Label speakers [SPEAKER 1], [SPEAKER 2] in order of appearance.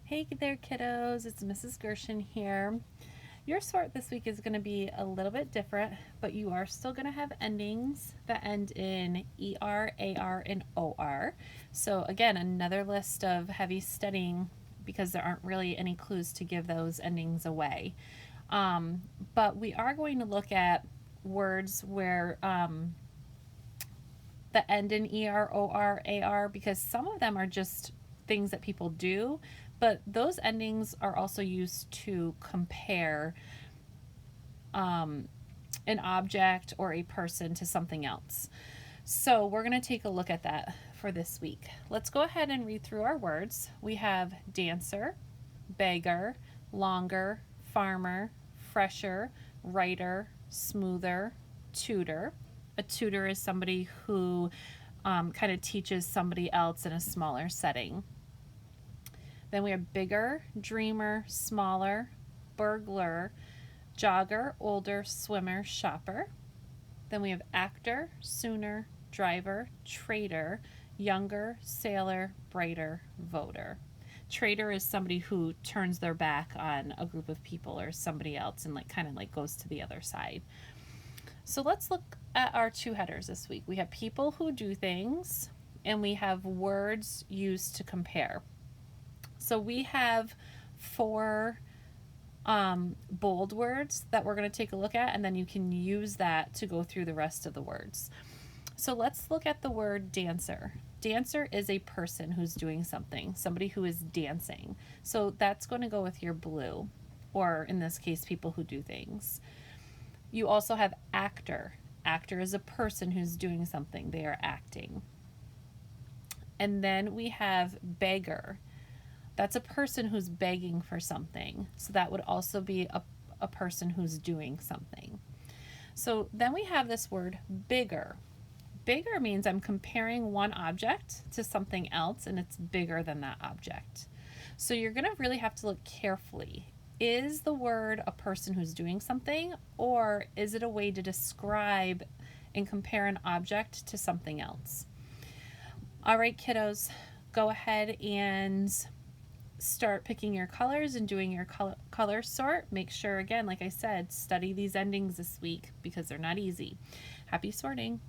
[SPEAKER 1] Hey there, kiddos. It's Mrs. Gershon here. Your sort this week is going to be a little bit different, but you are still going to have endings that end in ER, AR, and OR. So, again, another list of heavy studying because there aren't really any clues to give those endings away. But we are going to look at words where that end in ER, OR, AR because some of them are just things that people do, but those endings are also used to compare an object or a person to something else. So we're going to take a look at that for this week. Let's go ahead and read through our words. We have dancer, beggar, longer, farmer, fresher, writer, smoother, tutor. A tutor is somebody who kind of teaches somebody else in a smaller setting. Then we have bigger, dreamer, smaller, burglar, jogger, older, swimmer, shopper. Then we have actor, sooner, driver, traitor, younger, sailor, brighter, voter. Traitor is somebody who turns their back on a group of people or somebody else and kind of goes to the other side. So let's look at our two headers this week. We have people who do things and we have words used to compare. So we have four bold words that we're going to take a look at, and then you can use that to go through the rest of the words. So let's look at the word dancer. Dancer is a person who's doing something, somebody who is dancing. So that's going to go with your blue, or in this case, people who do things. You also have actor. Actor is a person who's doing something. They are acting. And then we have beggar. That's a person who's begging for something. So that would also be a person who's doing something. So then we have this word bigger. Bigger means I'm comparing one object to something else and it's bigger than that object. So you're going to really have to look carefully. Is the word a person who's doing something, or is it a way to describe and compare an object to something else? All right, kiddos, go ahead and start picking your colors and doing your color sort. Make sure, again, like I said, study these endings this week because they're not easy. Happy sorting.